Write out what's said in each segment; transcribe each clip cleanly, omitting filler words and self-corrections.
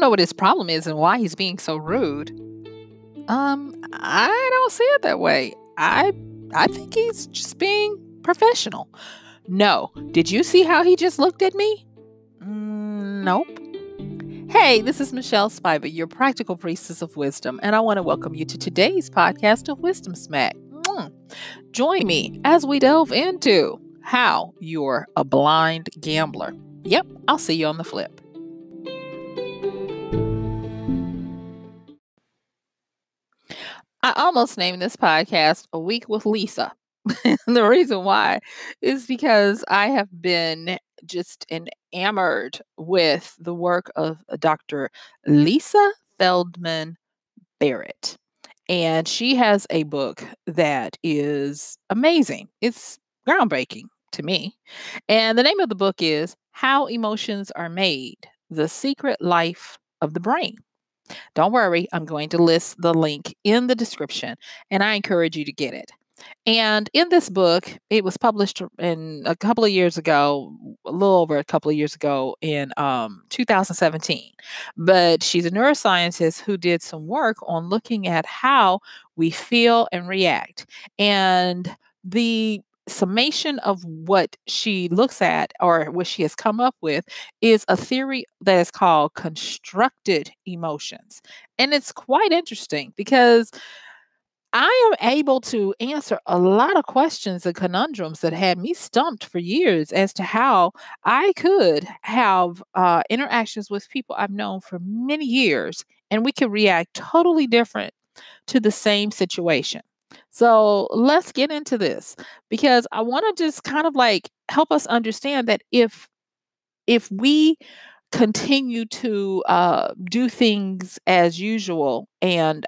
know what his problem is and why he's being so rude. I don't see it that way. I think he's just being professional. No. Did you see how he just looked at me? Nope. Hey, this is MichelleSpiva, your practical priestess of wisdom, and I want to welcome you to today's podcast of Wisdom Smack. Join me as we delve into how you're a blind gambler. Yep, I'll see you on the flip. I almost named this podcast A Week with Lisa. The reason why is because I have been just enamored with the work of Dr. Lisa Feldman Barrett. And she has a book that is amazing. It's groundbreaking to me. And the name of the book is How Emotions Are Made: The Secret Life of the Brain. Don't worry, I'm going to list the link in the description, and I encourage you to get it. And in this book, it was published in a couple of years ago, a little over a couple of years ago in 2017. But she's a neuroscientist who did some work on looking at how we feel and react. And the summation of what she looks at or what she has come up with is a theory that is called constructed emotions. And it's quite interesting because I am able to answer a lot of questions and conundrums that had me stumped for years as to how I could have interactions with people I've known for many years, and we could react totally different to the same situation. So let's get into this because I want to just kind of like help us understand that if we continue to do things as usual and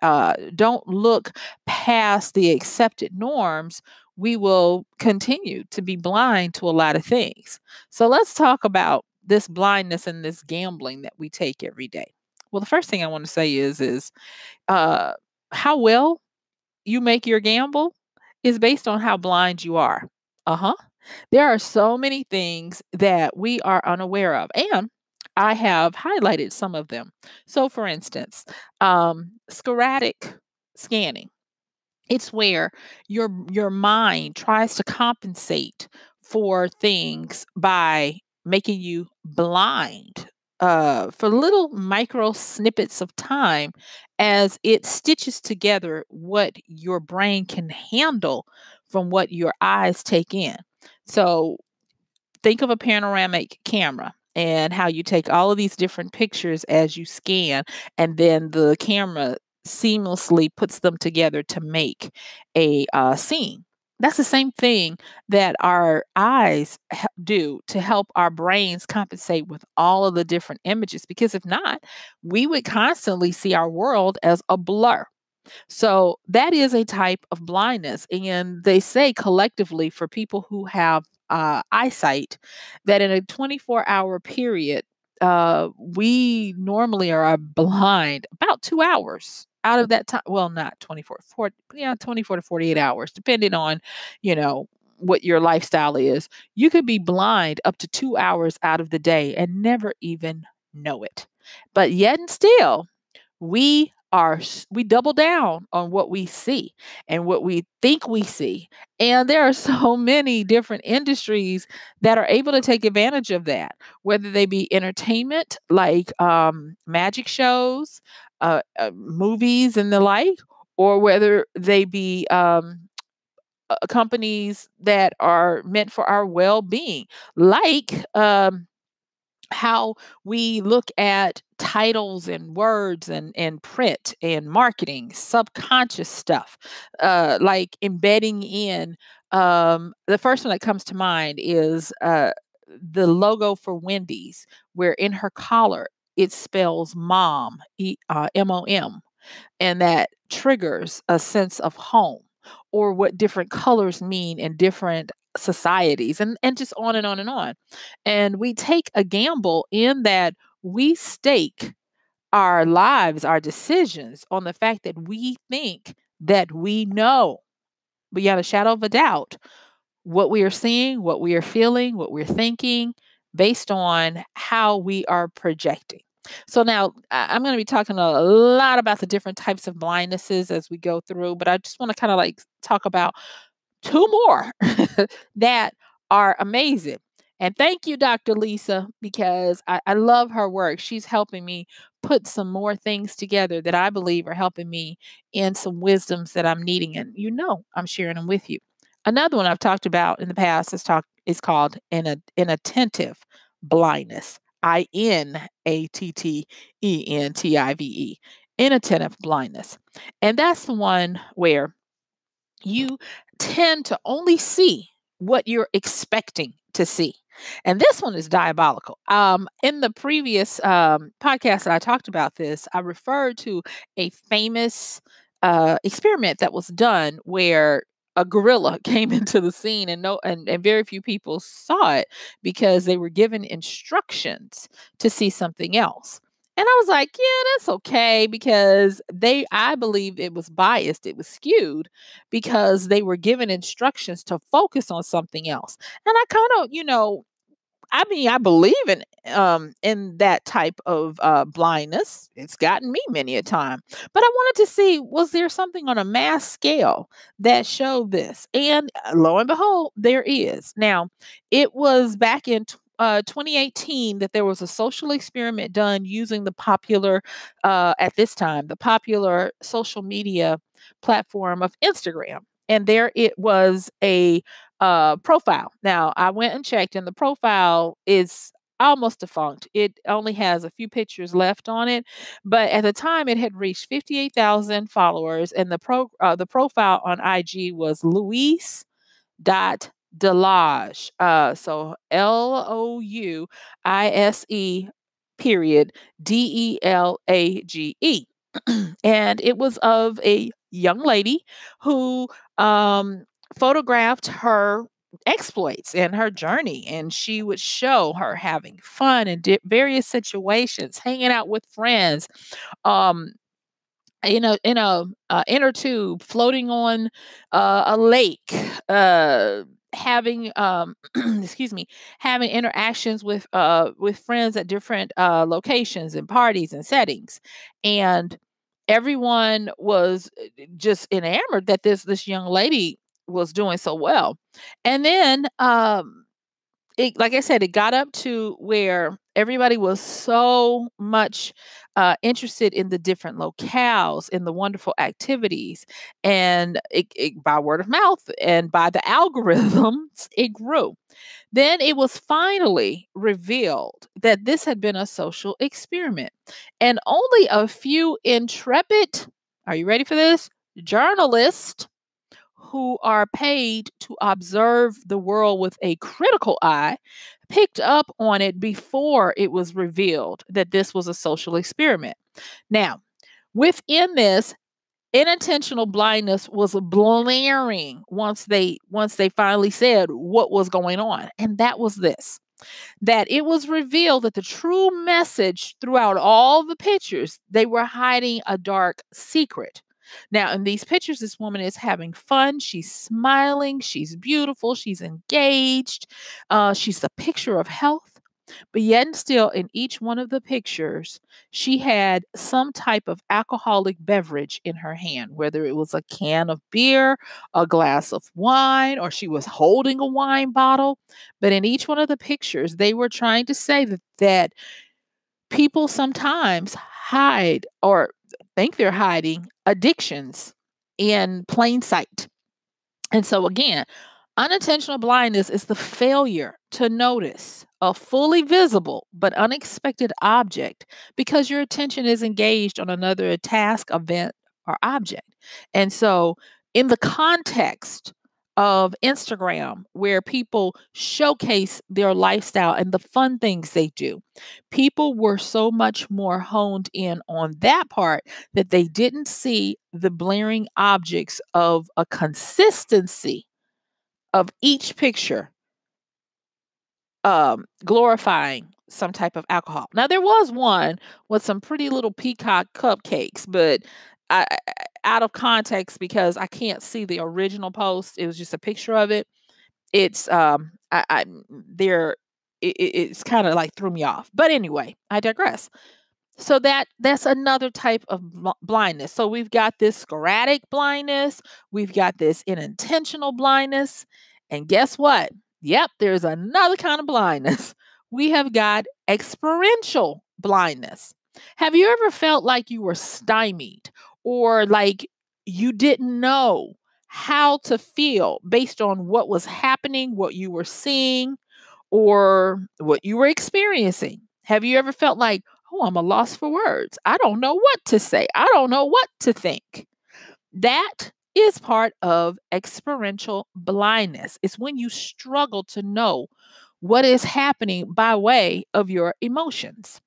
don't look past the accepted norms, we will continue to be blind to a lot of things. So let's talk about this blindness and this gambling that we take every day. Well, the first thing I want to say is uh, how well you make your gamble is based on how blind you are. Uh-huh. There are so many things that we are unaware of, and I have highlighted some of them. So, for instance, sporadic scanning. It's where your mind tries to compensate for things by making you blind for little micro snippets of time as it stitches together what your brain can handle from what your eyes take in. So think of a panoramic camera and how you take all of these different pictures as you scan, and then the camera seamlessly puts them together to make a scene. That's the same thing that our eyes do to help our brains compensate with all of the different images. Because if not, we would constantly see our world as a blur. So that is a type of blindness. And they say collectively for people who have eyesight that in a 24-hour period, we normally are blind about 2 hours out of that time. Well, not 24, 40, yeah, 24 to 48 hours, depending on, you know, what your lifestyle is. You could be blind up to 2 hours out of the day and never even know it. But yet and still, we double down on what we see and what we think we see, and there are so many different industries that are able to take advantage of that, whether they be entertainment like magic shows, movies and the like, or whether they be companies that are meant for our well-being, like how we look at titles and words and print and marketing, subconscious stuff, like embedding in. The first one that comes to mind is the logo for Wendy's, where in her collar it spells mom, MOM, and that triggers a sense of home, or what different colors mean in different societies, and just on and on and on. And we take a gamble in that we stake our lives, our decisions on the fact that we think that we know beyond a shadow of a doubt what we are seeing, what we are feeling, what we're thinking, based on how we are projecting. So now I'm going to be talking a lot about the different types of blindnesses as we go through, but I just want to kind of like talk about two more that are amazing. And thank you, Dr. Lisa, because I love her work. She's helping me put some more things together that I believe are helping me in some wisdoms that I'm needing. And I'm sharing them with you. Another one I've talked about in the past is called inattentive blindness. INATTENTIVE. Inattentive blindness. And that's the one where you tend to only see what you're expecting to see. And this one is diabolical. In the previous podcast that I talked about this, I referred to a famous experiment that was done where a gorilla came into the scene and and very few people saw it because they were given instructions to see something else. And I was like, yeah, that's okay because I believe it was biased, it was skewed because they were given instructions to focus on something else. And I kind of, I mean, I believe in that type of blindness. It's gotten me many a time. But I wanted to see, was there something on a mass scale that showed this? And lo and behold, there is. Now, it was back in 2018 that there was a social experiment done using at this time, the popular social media platform of Instagram. And there it was a profile. Now, I went and checked, and the profile is almost defunct. It only has a few pictures left on it, but at the time, it had reached 58,000 followers, and the profile on IG was Luis dot Delage. So LOUISE period DELAGE. And it was of a young lady who photographed her exploits and her journey, and she would show her having fun in various situations, hanging out with friends, um, in a inner tube, floating on a lake, having excuse me, having interactions with friends at different locations and parties and settings, and everyone was just enamored that this young lady was doing so well. And then like I said, it got up to where everybody was so much interested in the different locales, in the wonderful activities, and by word of mouth and by the algorithms, it grew. Then it was finally revealed that this had been a social experiment, and only a few intrepid, are you ready for this? Journalists who are paid to observe the world with a critical eye picked up on it before it was revealed that this was a social experiment. Now, within this, inattentional blindness was blaring once they finally said what was going on, and that was this, that it was revealed that the true message throughout all the pictures, they were hiding a dark secret. Now, in these pictures, this woman is having fun. She's smiling. She's beautiful. She's engaged. She's the picture of health. But yet, and still, in each one of the pictures, she had some type of alcoholic beverage in her hand, whether it was a can of beer, a glass of wine, or she was holding a wine bottle. But in each one of the pictures, they were trying to say that people sometimes hide or think they're hiding addictions in plain sight. And so, again, unintentional blindness is the failure to notice a fully visible but unexpected object because your attention is engaged on another task, event, or object. And so, in the context of Instagram, where people showcase their lifestyle and the fun things they do, people were so much more honed in on that part that they didn't see the blaring objects of a consistency of each picture glorifying some type of alcohol. Now there was one with some pretty little peacock cupcakes, but out of context because I can't see the original post. It was just a picture of it. It's I there it's kind of like threw me off. But anyway, I digress. So that's another type of blindness. So we've got this sporadic blindness, we've got this unintentional blindness, and guess what? Yep, there's another kind of blindness. We have got experiential blindness. Have you ever felt like you were stymied or like you didn't know how to feel based on what was happening, what you were seeing, or what you were experiencing? Have you ever felt like, oh, I'm a loss for words? I don't know what to say. I don't know what to think. That is part of experiential blindness. It's when you struggle to know what is happening by way of your emotions.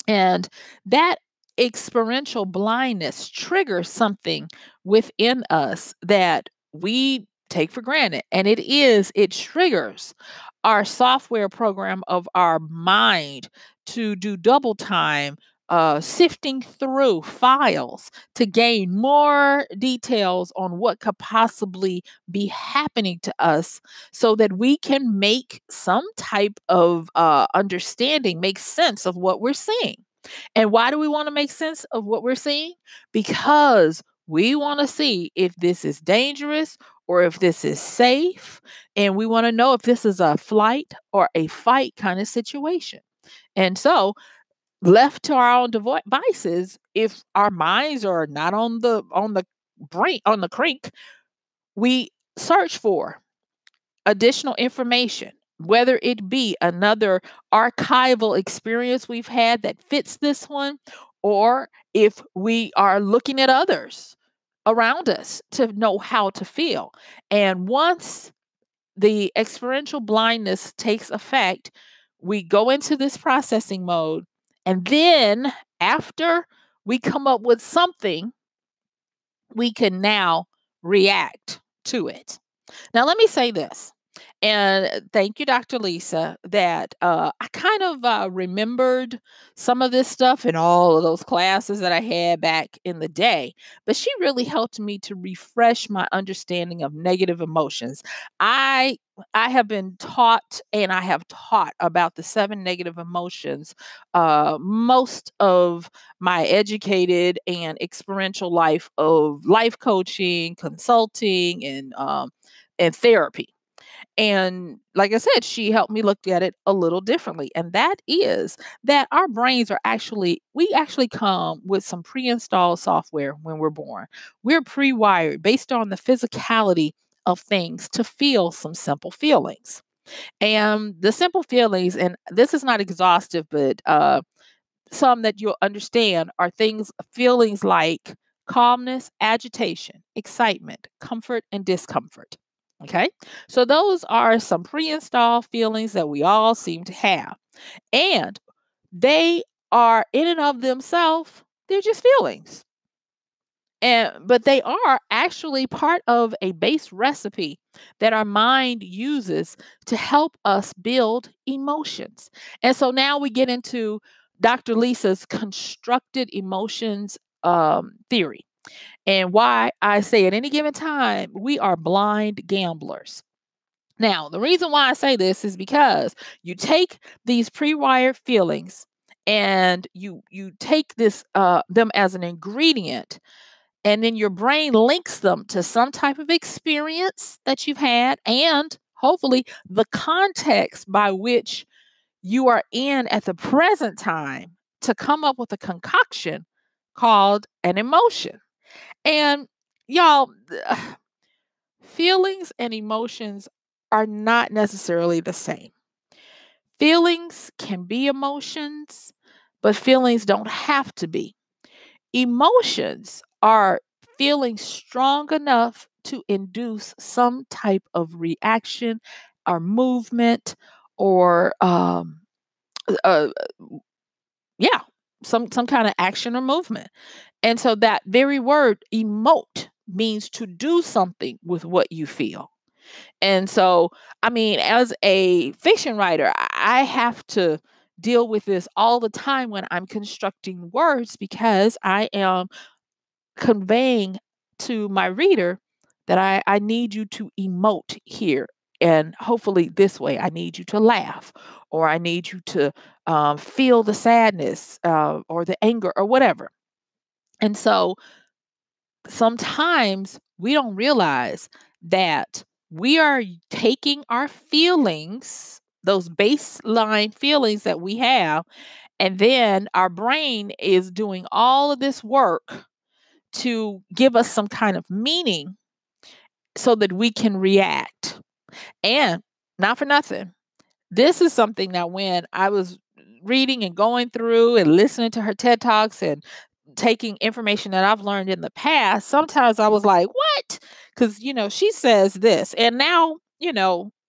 And that experiential blindness triggers something within us that we take for granted. And it triggers our software program of our mind to do double time, sifting through files to gain more details on what could possibly be happening to us so that we can make some type of understanding, make sense of what we're seeing. And why do we want to make sense of what we're seeing? Because we want to see if this is dangerous or if this is safe. And we want to know if this is a flight or a fight kind of situation. And so, left to our own devices, if our minds are not on the brink, on the crink, we search for additional information, whether it be another archival experience we've had that fits this one, or if we are looking at others around us to know how to feel. And once the experiential blindness takes effect, we go into this processing mode. And then after we come up with something, we can now react to it. Now, let me say this, and thank you, Dr. Lisa, that I kind of remembered some of this stuff in all of those classes that I had back in the day, but she really helped me to refresh my understanding of negative emotions. I I have been taught and I have taught about the seven negative emotions most of my educated and experiential life of life coaching, consulting, and therapy. And like I said, she helped me look at it a little differently. And that is that our brains are actually, we actually come with some pre installed software when we're born. We're pre wired based on the physicality of things to feel some simple feelings. And the simple feelings, and this is not exhaustive, but some that you'll understand are feelings like calmness, agitation, excitement, comfort, and discomfort. Okay. So those are some pre installed feelings that we all seem to have. And they are in and of themselves, they're just feelings. But they are actually part of a base recipe that our mind uses to help us build emotions. And so now we get into Dr. Lisa's constructed emotions theory, and why I say at any given time we are blind gamblers. Now, the reason why I say this is because you take these pre-wired feelings and you take this them as an ingredient, and then your brain links them to some type of experience that you've had, and hopefully the context by which you are in at the present time to come up with a concoction called an emotion. And y'all, feelings and emotions are not necessarily the same. Feelings can be emotions, but feelings don't have to be. Emotions are feeling strong enough to induce some type of reaction or movement or uh, yeah, some kind of action or movement. And so that very word emote means to do something with what you feel. And so, I mean, as a fiction writer, I have to deal with this all the time when I'm constructing words because I am conveying to my reader that I need you to emote here And hopefully this way, I need you to laugh, or I need you to feel the sadness or the anger or whatever. And so sometimes we don't realize that we are taking our feelings, those baseline feelings that we have, and then our brain is doing all of this work to give us some kind of meaning so that we can react. And not for nothing, this is something that when I was reading and going through and listening to her TED Talks and taking information that I've learned in the past, sometimes I was like, what? Because, she says this. And now,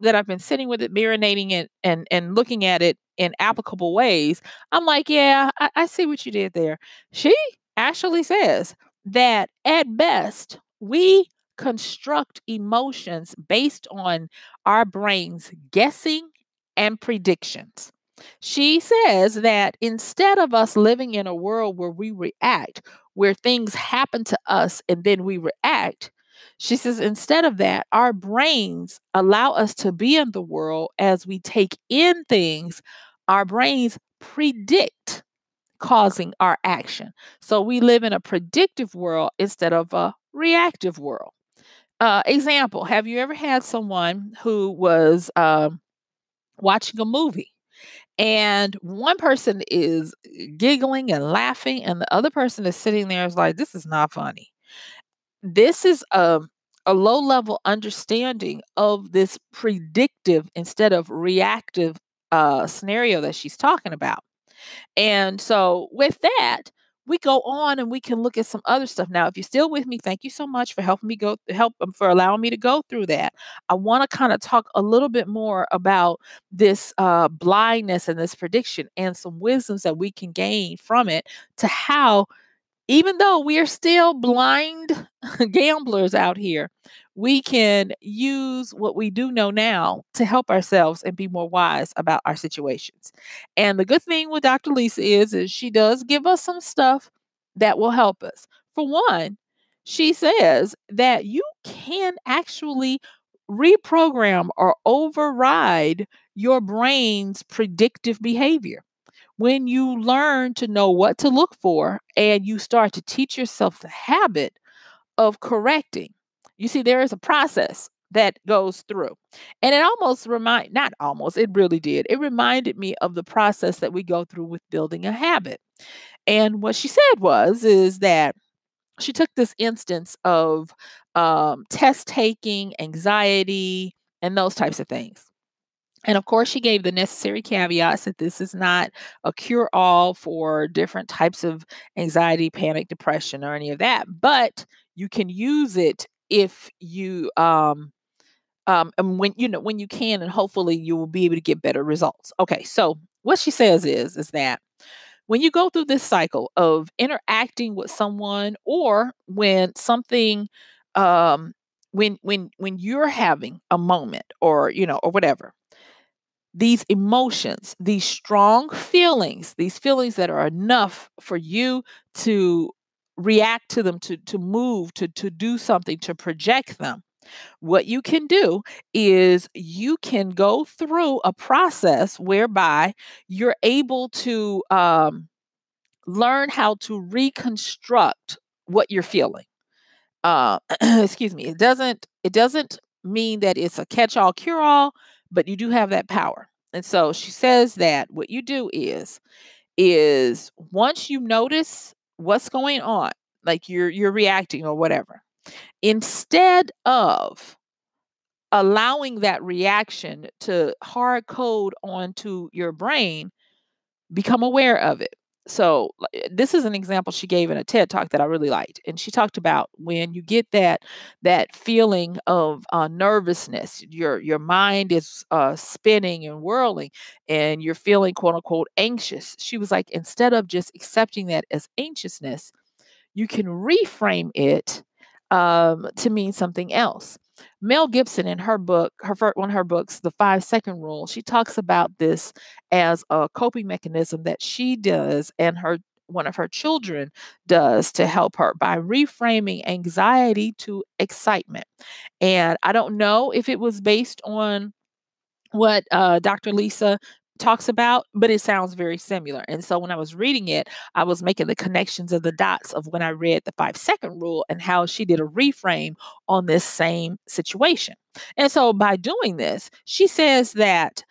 that I've been sitting with it, marinating it, and looking at it in applicable ways, I'm like, yeah, I see what you did there. She actually says that at best, we construct emotions based on our brains guessing and predictions. She says that instead of us living in a world where we react, where things happen to us and then we react, she says instead of that, our brains allow us to be in the world as we take in things. Our brains predict causing our action. So we live in a predictive world instead of a reactive world. Example, have you ever had someone who was watching a movie and one person is giggling and laughing, and the other person is sitting there is like, this is not funny. This is a low level understanding of this predictive instead of reactive scenario that she's talking about. And so with that, we go on and we can look at some other stuff. Now, if you're still with me, thank you so much for helping me for allowing me to go through that. I want to kind of talk a little bit more about this blindness and this prediction and some wisdoms that we can gain from it to how even though we are still blind gamblers out here, we can use what we do know now to help ourselves and be more wise about our situations. And the good thing with Dr. Lisa is she does give us some stuff that will help us. For one, she says that you can actually reprogram or override your brain's predictive behavior when you learn to know what to look for and you start to teach yourself the habit of correcting. You see, there is a process that goes through. And it almost not almost, it really did. It reminded me of the process that we go through with building a habit. And what she said is that she took this instance of test taking, anxiety, and those types of things. And of course, she gave the necessary caveats that this is not a cure all for different types of anxiety, panic, depression, or any of that. But you can use it if you and when you can, and hopefully you will be able to get better results. Okay, so what she says is that when you go through this cycle of interacting with someone, or when something, when you're having a moment, or or whatever, these emotions, these strong feelings, these feelings that are enough for you to react to them, to move, to do something, to project them. What you can do is you can go through a process whereby you're able to learn how to reconstruct what you're feeling. Excuse me. It doesn't mean that it's a catch-all cure-all, but you do have that power. And so she says that what you do is once you notice what's going on, like you're reacting or whatever, instead of allowing that reaction to hard code onto your brain, become aware of it. So this is an example she gave in a TED talk that I really liked, and she talked about when you get that feeling of nervousness, your mind is spinning and whirling, and you're feeling quote unquote anxious. She was like, instead of just accepting that as anxiousness, you can reframe it to mean something else. Mel Gibson, in her book, one of her books, The 5 Second Rule, she talks about this as a coping mechanism that she does and her one of her children does to help her by reframing anxiety to excitement. And I don't know if it was based on what Dr. Lisa talks about, but it sounds very similar. And so when I was reading it, I was making the connections of the dots of when I read the 5 second rule and how she did a reframe on this same situation. And so by doing this, she says that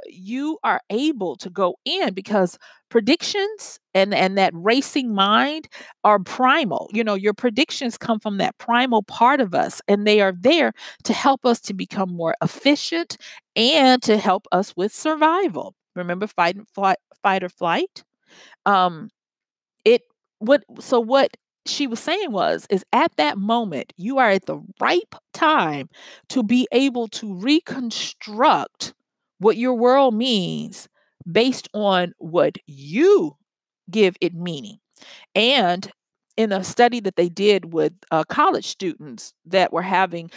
you are able to go in because predictions and that racing mind are primal. You know, your predictions come from that primal part of us, and they are there to help us to become more efficient and to help us with survival. Remember fight or flight? Um, it what she was saying was is at that moment you are at the ripe time to be able to reconstruct what your world means based on what you give it meaning. And in a study that they did with college students that were having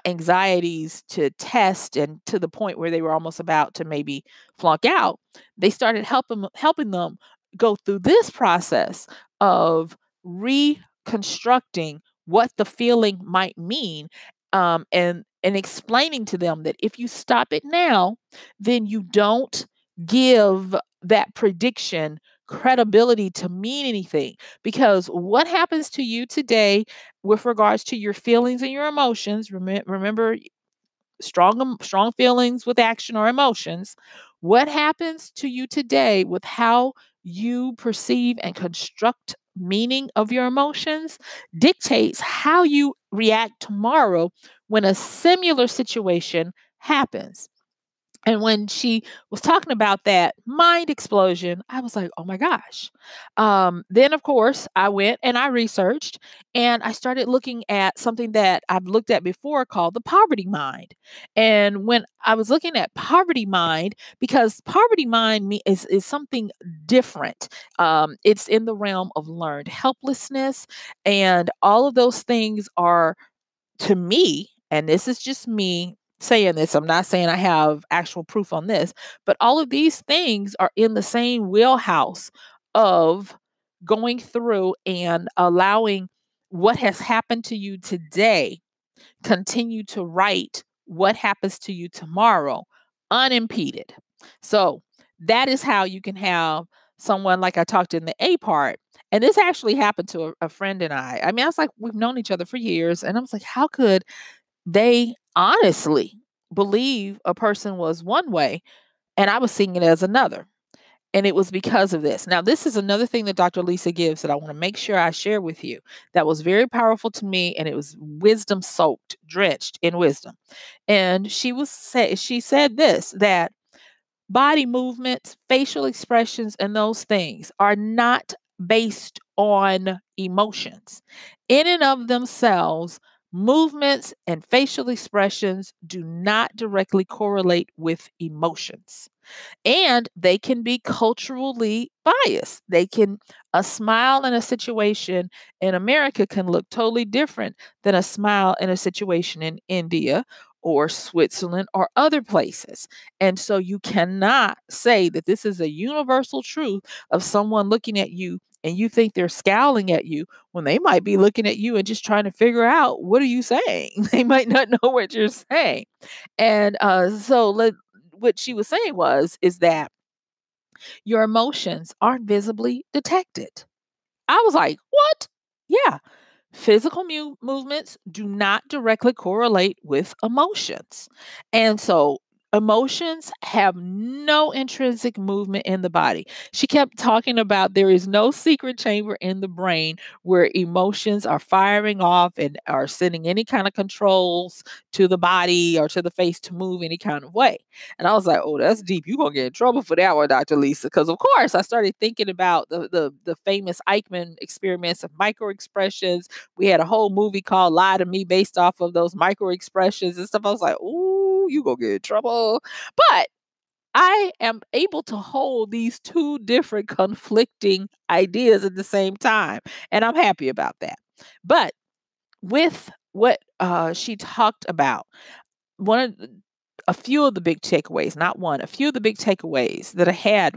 anxieties to test and to the point where they were almost about to maybe flunk out, they started helping them go through this process of reconstructing what the feeling might mean, and explaining to them that if you stop it now, then you don't give that prediction credibility to mean anything. Because what happens to you today with regards to your feelings and your emotions, remember, strong feelings with action or emotions, what happens to you today with how you perceive and construct meaning of your emotions dictates how you react tomorrow when a similar situation happens. And when she was talking about that mind explosion, I was like, oh my gosh. Then, of course, I went and I researched and I started looking at something that I've looked at before called the poverty mind. And when I was looking at poverty mind, because poverty mind is something different, it's in the realm of learned helplessness, and all of those things are, to me, and this is just me saying this, I'm not saying I have actual proof on this, but all of these things are in the same wheelhouse of going through and allowing what has happened to you today continue to write what happens to you tomorrow unimpeded. So that is how you can have someone like I talked in the A part. And this actually happened to a friend and I. I mean, I was like, we've known each other for years. And I was like, how could they honestly believe a person was one way and I was seeing it as another? And it was because of this. Now, this is another thing that Dr. Lisa gives that I want to make sure I share with you that was very powerful to me, and it was wisdom soaked, drenched in wisdom. And she said this, that body movements, facial expressions, and those things are not based on emotions. In and of themselves, movements and facial expressions do not directly correlate with emotions, and they can be culturally biased. They can A smile in a situation in America can look totally different than a smile in a situation in India or Switzerland or other places. And so you cannot say that this is a universal truth of someone looking at you and you think they're scowling at you when they might be looking at you and just trying to figure out, what are you saying? They might not know what you're saying. And what she was saying is that your emotions aren't visibly detected. I was like, what? Yeah. Physical movements do not directly correlate with emotions. And so emotions have no intrinsic movement in the body. She kept talking about there is no secret chamber in the brain where emotions are firing off and are sending any kind of controls to the body or to the face to move any kind of way. And I was like, oh, that's deep. You're going to get in trouble for that one, Dr. Lisa. Because, of course, I started thinking about the famous Eichmann experiments of micro expressions. We had a whole movie called Lie to Me based off of those micro expressions and stuff. I was like, ooh, you gonna get in trouble. But I am able to hold these two different conflicting ideas at the same time. And I'm happy about that. But with what she talked about, one of a few of the big takeaways, not one, a few of the big takeaways that I had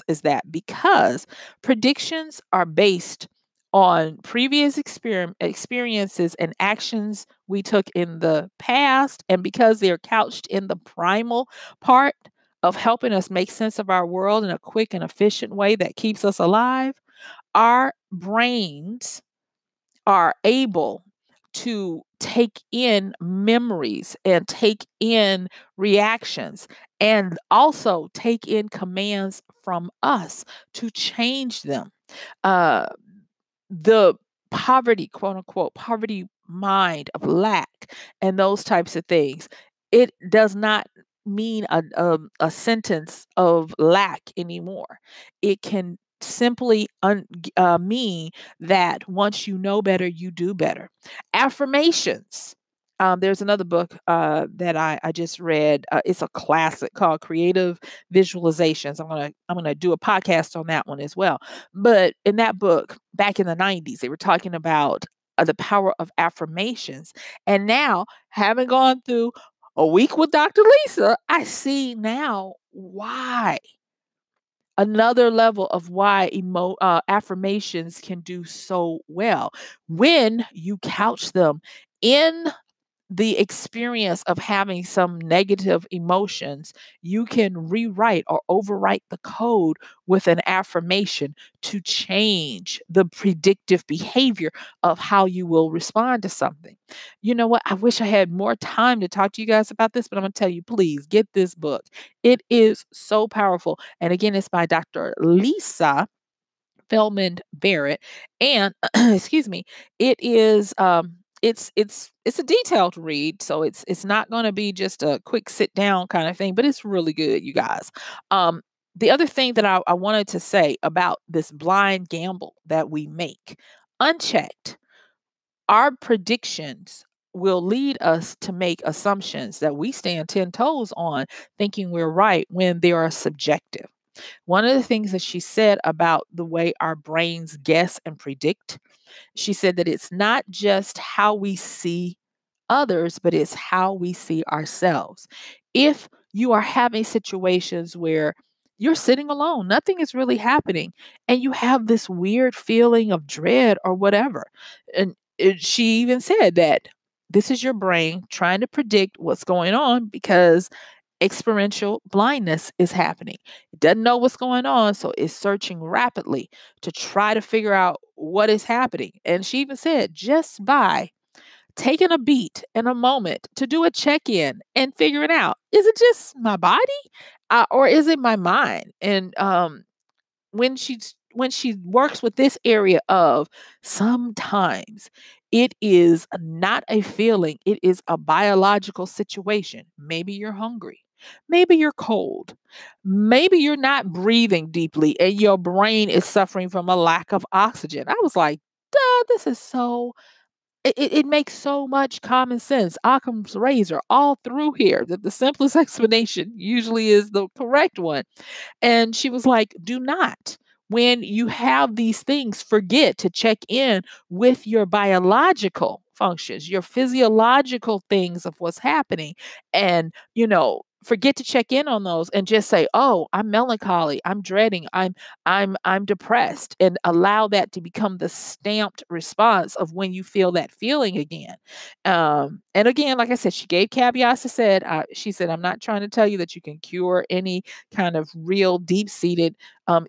is that because predictions are based on previous experiences and actions we took in the past, and because they're couched in the primal part of helping us make sense of our world in a quick and efficient way that keeps us alive, our brains are able to take in memories and take in reactions and also take in commands from us to change them. Uh, the poverty, quote unquote, poverty mind of lack and those types of things, it does not mean a sentence of lack anymore. It can simply mean that once you know better, you do better. Affirmations. There's another book that I just read. It's a classic called Creative Visualizations. I'm gonna do a podcast on that one as well. But in that book, back in the 90s, they were talking about the power of affirmations. And now, having gone through a week with Dr. Lisa, I see now why. Another level of why affirmations can do so well when you couch them in the experience of having some negative emotions. You can rewrite or overwrite the code with an affirmation to change the predictive behavior of how you will respond to something. You know what? I wish I had more time to talk to you guys about this, but I'm going to tell you, please get this book. It is so powerful. And again, it's by Dr. Lisa Feldman Barrett. And excuse me, it is it's a detailed read, so it's not going to be just a quick sit down kind of thing, but it's really good, you guys. Um, the other thing that I wanted to say about this blind gamble that we make, unchecked, our predictions will lead us to make assumptions that we stand 10 toes on, thinking we're right when they are subjective. One of the things that she said about the way our brains guess and predict, she said that it's not just how we see others, but it's how we see ourselves. If you are having situations where you're sitting alone, nothing is really happening, and you have this weird feeling of dread or whatever. And she even said that this is your brain trying to predict what's going on because experiential blindness is happening. It doesn't know what's going on, so it's searching rapidly to try to figure out what is happening. And she even said, just by taking a beat and a moment to do a check in and figuring out, is it just my body or is it my mind? And when she works with this area of sometimes it is not a feeling, it is a biological situation. Maybe you're hungry, maybe you're cold, maybe you're not breathing deeply and your brain is suffering from a lack of oxygen. I was like, duh, this is so it makes so much common sense. Occam's razor all through here, that the simplest explanation usually is the correct one. And she was like, do not, when you have these things, forget to check in with your biological functions, your physiological things of what's happening. And, forget to check in on those and just say, oh, I'm melancholy, I'm dreading, I'm depressed, and allow that to become the stamped response of when you feel that feeling again. And again, like I said, she gave caveats. She said, I'm not trying to tell you that you can cure any kind of real deep seated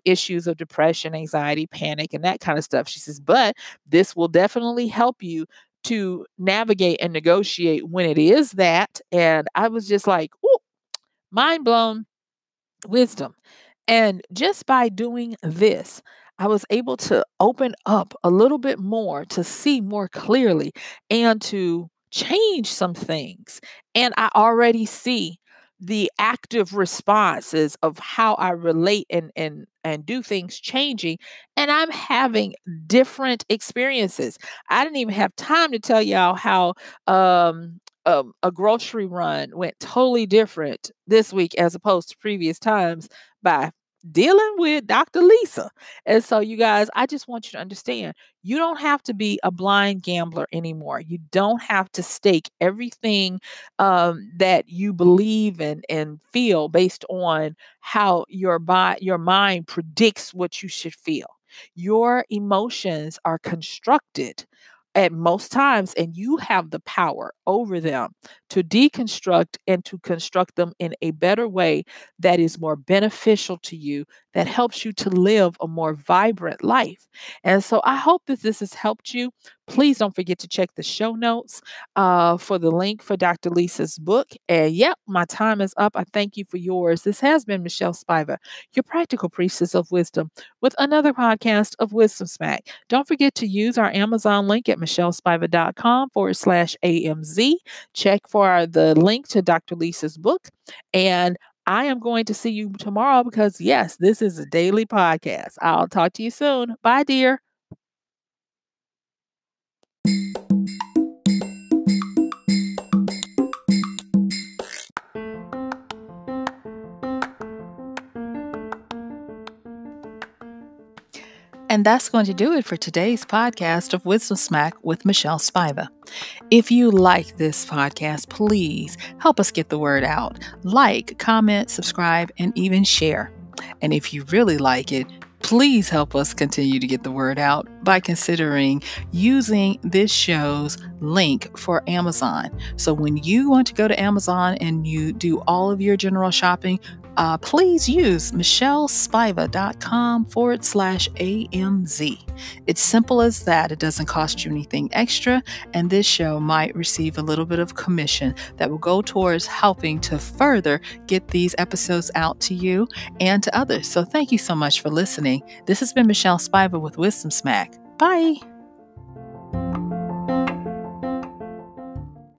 issues of depression, anxiety, panic, and that kind of stuff. She says, but this will definitely help you to navigate and negotiate when it is that. And I was just like, oh, mind blown, wisdom. And just by doing this, I was able to open up a little bit more to see more clearly and to change some things. And I already see the active responses of how I relate and do things changing, and I'm having different experiences. I didn't even have time to tell y'all how a grocery run went totally different this week as opposed to previous times by dealing with Dr. Lisa. And so, you guys, I just want you to understand you don't have to be a blind gambler anymore. You don't have to stake everything that you believe and feel based on how your mind predicts what you should feel. Your emotions are constructed at most times, and you have the power over them to deconstruct and to construct them in a better way that is more beneficial to you, that helps you to live a more vibrant life. And so I hope that this has helped you. Please don't forget to check the show notes for the link for Dr. Lisa's book. And yep, my time is up. I thank you for yours. This has been Michelle Spiva, your practical priestess of wisdom, with another podcast of Wisdom Smack. Don't forget to use our Amazon link at MichelleSpiva.com/AMZ. Check for the link to Dr. Lisa's book. And I am going to see you tomorrow because, yes, this is a daily podcast. I'll talk to you soon. Bye, dear. And that's going to do it for today's podcast of Wisdom Smack with Michelle Spiva. If you like this podcast, please help us get the word out. Like, comment, subscribe, and even share. And if you really like it, please help us continue to get the word out by considering using this show's link for Amazon. So when you want to go to Amazon and you do all of your general shopping, please use MichelleSpiva.com/AMZ. It's simple as that. It doesn't cost you anything extra, and this show might receive a little bit of commission that will go towards helping to further get these episodes out to you and to others. So thank you so much for listening. This has been Michelle Spiva with Wisdom Smack. Bye.